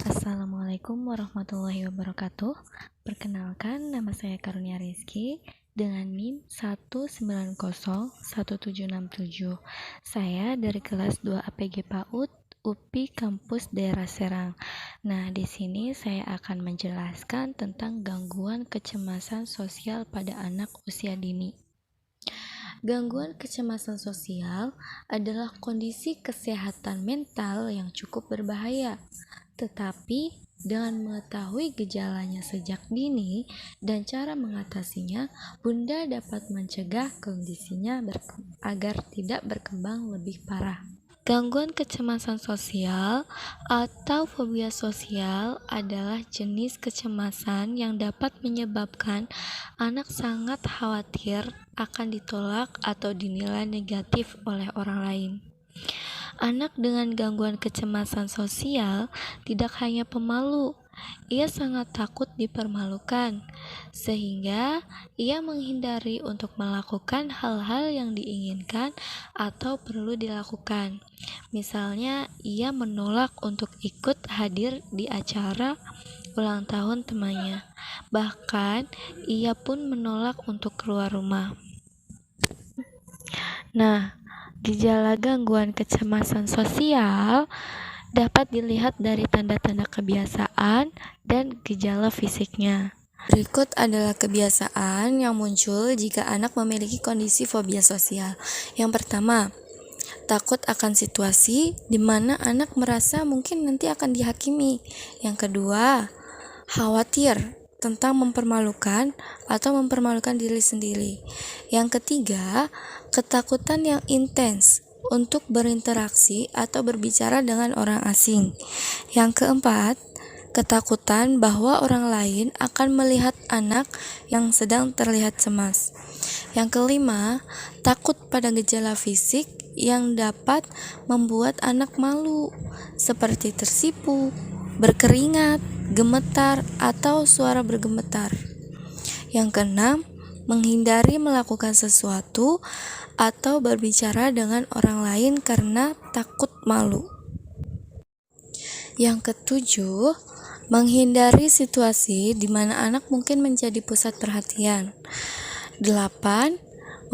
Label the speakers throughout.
Speaker 1: Assalamualaikum warahmatullahi wabarakatuh. Perkenalkan, nama saya Karunia Rizky dengan NIM 1901767. Saya dari kelas 2 APG PAUD UPI Kampus Daerah Serang. Nah, di sini saya akan menjelaskan tentang gangguan kecemasan sosial pada anak usia dini. Gangguan kecemasan sosial adalah kondisi kesehatan mental yang cukup berbahaya. Tetapi dengan mengetahui gejalanya sejak dini dan cara mengatasinya, Bunda dapat mencegah kondisinya agar tidak berkembang lebih parah. Gangguan kecemasan sosial atau fobia sosial adalah jenis kecemasan yang dapat menyebabkan anak sangat khawatir akan ditolak atau dinilai negatif oleh orang lain. Anak dengan gangguan kecemasan sosial tidak hanya pemalu, ia sangat takut dipermalukan, sehingga ia menghindari untuk melakukan hal-hal yang diinginkan atau perlu dilakukan. Misalnya, ia menolak untuk ikut hadir di acara ulang tahun temannya. Bahkan, ia pun menolak untuk keluar rumah. Nah, gejala gangguan kecemasan sosial dapat dilihat dari tanda-tanda kebiasaan dan gejala fisiknya. Berikut adalah kebiasaan yang muncul jika anak memiliki kondisi fobia sosial. Yang pertama, takut akan situasi di mana anak merasa mungkin nanti akan dihakimi. Yang kedua, khawatir tentang mempermalukan atau mempermalukan diri sendiri. Yang ketiga, ketakutan yang intens untuk berinteraksi atau berbicara dengan orang asing. Yang keempat, ketakutan bahwa orang lain akan melihat anak yang sedang terlihat cemas. Yang kelima, takut pada gejala fisik yang dapat membuat anak malu, seperti tersipu, berkeringat, gemetar, atau suara bergemetar. Yang keenam, menghindari melakukan sesuatu atau berbicara dengan orang lain karena takut malu. Yang ketujuh, menghindari situasi di mana anak mungkin menjadi pusat perhatian. 8.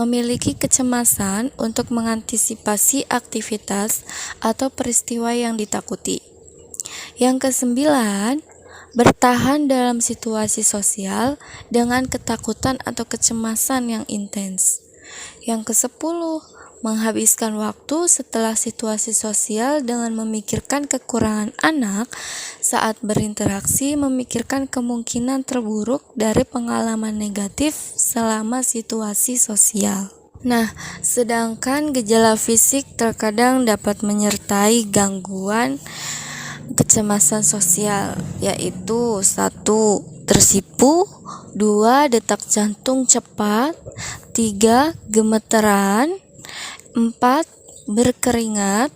Speaker 1: Memiliki kecemasan untuk mengantisipasi aktivitas atau peristiwa yang ditakuti. Yang kesembilan, bertahan dalam situasi sosial dengan ketakutan atau kecemasan yang intens. Yang kesepuluh, menghabiskan waktu setelah situasi sosial dengan memikirkan kekurangan anak saat berinteraksi, memikirkan kemungkinan terburuk dari pengalaman negatif selama situasi sosial. Nah, sedangkan gejala fisik terkadang dapat menyertai gangguan kecemasan sosial, yaitu 1. Tersipu, 2. Detak jantung cepat, 3. Gemeteran, 4. Berkeringat,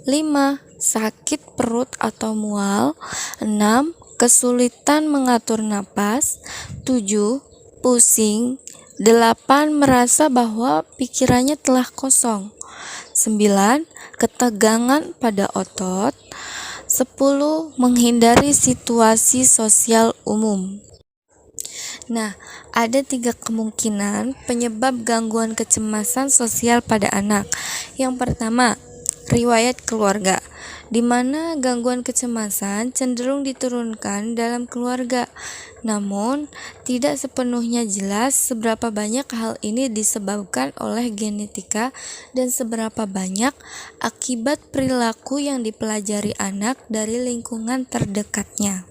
Speaker 1: 5. Sakit perut atau mual, 6. Kesulitan mengatur napas, 7. Pusing, 8. Merasa bahwa pikirannya telah kosong, 9. Ketegangan pada otot, 10. Menghindari situasi sosial umum. Nah, ada 3 kemungkinan penyebab gangguan kecemasan sosial pada anak. Yang pertama, riwayat keluarga, di mana gangguan kecemasan cenderung diturunkan dalam keluarga. Namun, tidak sepenuhnya jelas seberapa banyak hal ini disebabkan oleh genetika dan seberapa banyak akibat perilaku yang dipelajari anak dari lingkungan terdekatnya.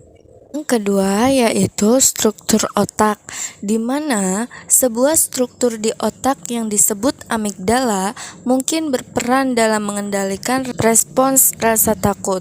Speaker 1: Yang kedua yaitu struktur otak, di mana sebuah struktur di otak yang disebut amigdala mungkin berperan dalam mengendalikan respons rasa takut.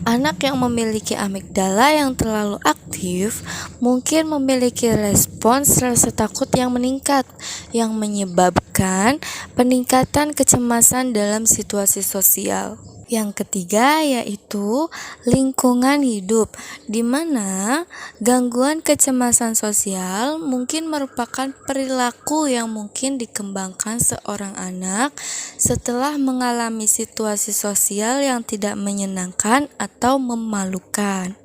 Speaker 1: Anak yang memiliki amigdala yang terlalu aktif mungkin memiliki respons rasa takut yang meningkat, yang menyebabkan peningkatan kecemasan dalam situasi sosial. Yang ketiga yaitu lingkungan hidup, di mana gangguan kecemasan sosial mungkin merupakan perilaku yang mungkin dikembangkan seorang anak setelah mengalami situasi sosial yang tidak menyenangkan atau memalukan.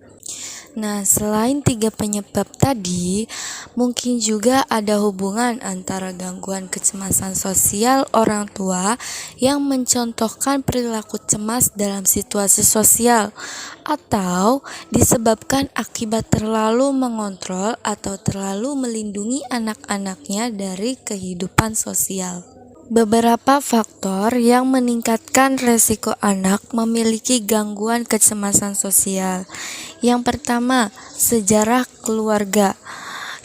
Speaker 1: Nah, selain tiga penyebab tadi, mungkin juga ada hubungan antara gangguan kecemasan sosial orang tua yang mencontohkan perilaku cemas dalam situasi sosial, atau disebabkan akibat terlalu mengontrol atau terlalu melindungi anak-anaknya dari kehidupan sosial. Beberapa faktor yang meningkatkan resiko anak memiliki gangguan kecemasan sosial. Yang pertama, sejarah keluarga.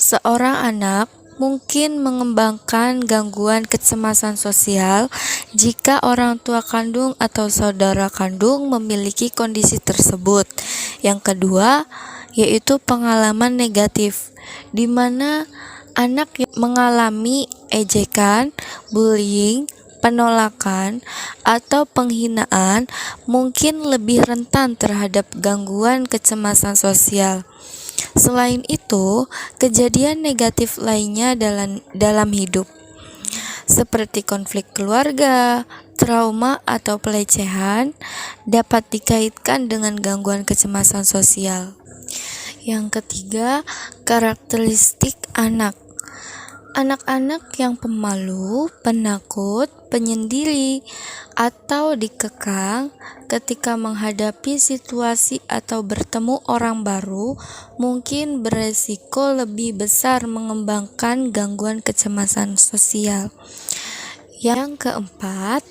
Speaker 1: Seorang anak mungkin mengembangkan gangguan kecemasan sosial jika orang tua kandung atau saudara kandung memiliki kondisi tersebut. Yang kedua, yaitu pengalaman negatif, di mana anak yang mengalami ejekan, bullying, penolakan, atau penghinaan mungkin lebih rentan terhadap gangguan kecemasan sosial. Selain itu, kejadian negatif lainnya dalam hidup, seperti konflik keluarga, trauma, atau pelecehan, dapat dikaitkan dengan gangguan kecemasan sosial. Yang ketiga, karakteristik anak. Anak-anak yang pemalu, penakut, penyendiri, atau dikekang ketika menghadapi situasi atau bertemu orang baru mungkin beresiko lebih besar mengembangkan gangguan kecemasan sosial. Yang keempat,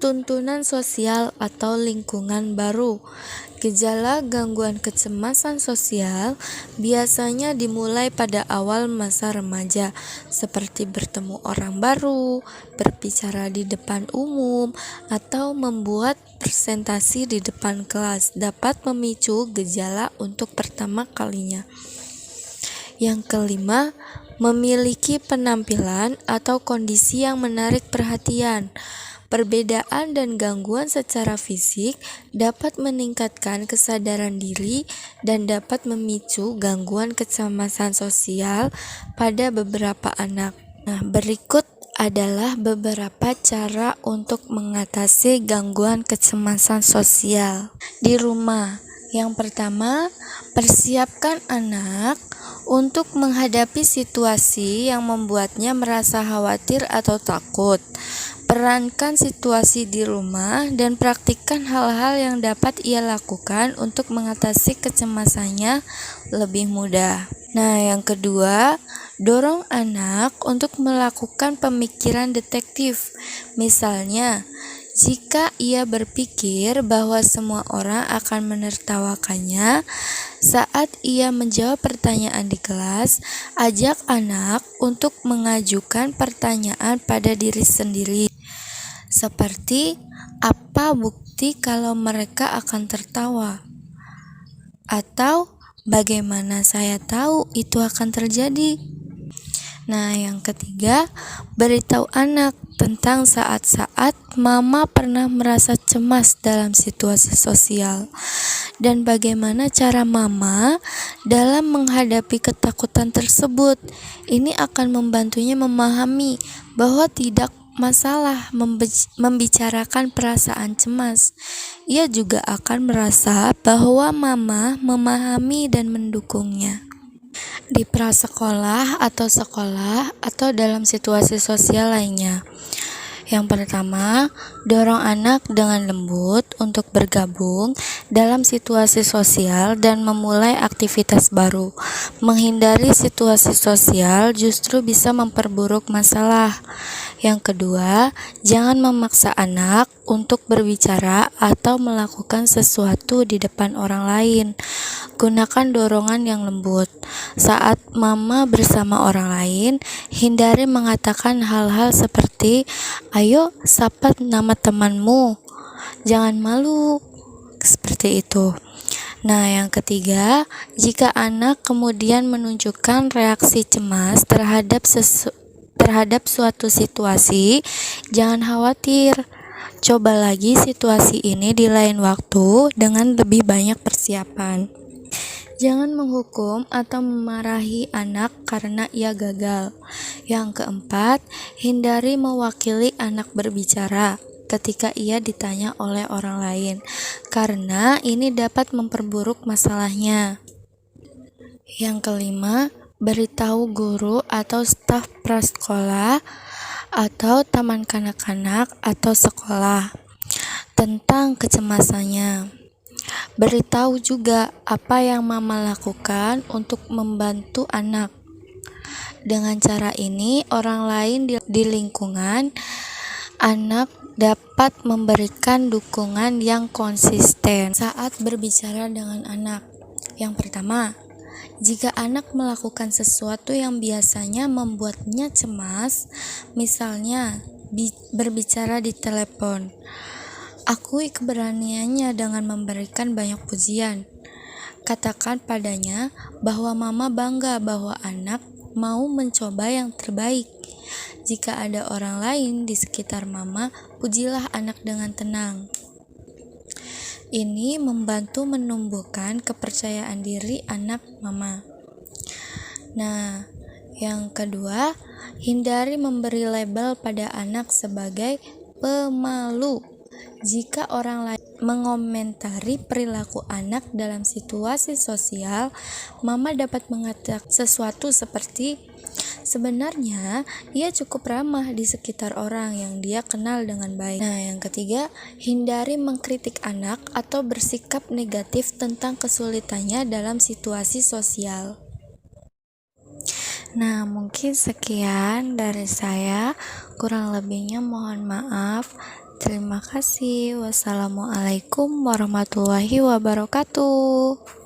Speaker 1: tuntunan sosial atau lingkungan baru. Gejala gangguan kecemasan sosial biasanya dimulai pada awal masa remaja, seperti bertemu orang baru, berbicara di depan umum, atau membuat presentasi di depan kelas dapat memicu gejala untuk pertama kalinya. Yang kelima, memiliki penampilan atau kondisi yang menarik perhatian. Perbedaan dan gangguan secara fisik dapat meningkatkan kesadaran diri dan dapat memicu gangguan kecemasan sosial pada beberapa anak. Nah, berikut adalah beberapa cara untuk mengatasi gangguan kecemasan sosial di rumah. Yang pertama, persiapkan anak untuk menghadapi situasi yang membuatnya merasa khawatir atau takut. Perankan situasi di rumah dan praktikkan hal-hal yang dapat ia lakukan untuk mengatasi kecemasannya lebih mudah. Nah, yang kedua, dorong anak untuk melakukan pemikiran detektif. Misalnya, jika ia berpikir bahwa semua orang akan menertawakannya saat ia menjawab pertanyaan di kelas, ajak anak untuk mengajukan pertanyaan pada diri sendiri. Seperti, apa bukti kalau mereka akan tertawa? Atau, bagaimana saya tahu itu akan terjadi? Nah, yang ketiga, beritahu anak tentang saat-saat mama pernah merasa cemas dalam situasi sosial dan bagaimana cara mama dalam menghadapi ketakutan tersebut. Ini akan membantunya memahami bahwa tidak masalah membicarakan perasaan cemas. Ia juga akan merasa bahwa mama memahami dan mendukungnya. Di prasekolah atau sekolah atau dalam situasi sosial lainnya. Yang pertama, dorong anak dengan lembut untuk bergabung dalam situasi sosial dan memulai aktivitas baru. Menghindari situasi sosial justru bisa memperburuk masalah. Yang kedua, jangan memaksa anak untuk berbicara atau melakukan sesuatu di depan orang lain. Gunakan dorongan yang lembut. Saat mama bersama orang lain, hindari mengatakan hal-hal seperti, "Ayo, sapa nama temanmu. Jangan malu." Seperti itu. Nah, yang ketiga, jika anak kemudian menunjukkan reaksi cemas terhadap suatu situasi, jangan khawatir. Coba lagi situasi ini di lain waktu dengan lebih banyak persiapan. Jangan menghukum atau memarahi anak karena ia gagal. Yang keempat, hindari mewakili anak berbicara ketika ia ditanya oleh orang lain, karena ini dapat memperburuk masalahnya. Yang kelima, beritahu guru atau staf prasekolah atau taman kanak-kanak atau sekolah tentang kecemasannya. Beritahu juga apa yang mama lakukan untuk membantu anak. Dengan cara ini, orang lain di lingkungan anak dapat memberikan dukungan yang konsisten saat berbicara dengan anak. Yang pertama, jika anak melakukan sesuatu yang biasanya membuatnya cemas, misalnya berbicara di telepon, akui keberaniannya dengan memberikan banyak pujian. Katakan padanya bahwa mama bangga bahwa anak mau mencoba yang terbaik. Jika ada orang lain di sekitar mama, pujilah anak dengan tenang. Ini membantu menumbuhkan kepercayaan diri anak mama. Nah, yang kedua, hindari memberi label pada anak sebagai pemalu. Jika orang lain mengomentari perilaku anak dalam situasi sosial, mama dapat mengatakan sesuatu seperti, sebenarnya ia cukup ramah di sekitar orang yang dia kenal dengan baik. Nah, yang ketiga, hindari mengkritik anak atau bersikap negatif tentang kesulitannya dalam situasi sosial. Nah, mungkin sekian dari saya. Kurang lebihnya mohon maaf. Terima kasih. Wassalamualaikum warahmatullahi wabarakatuh.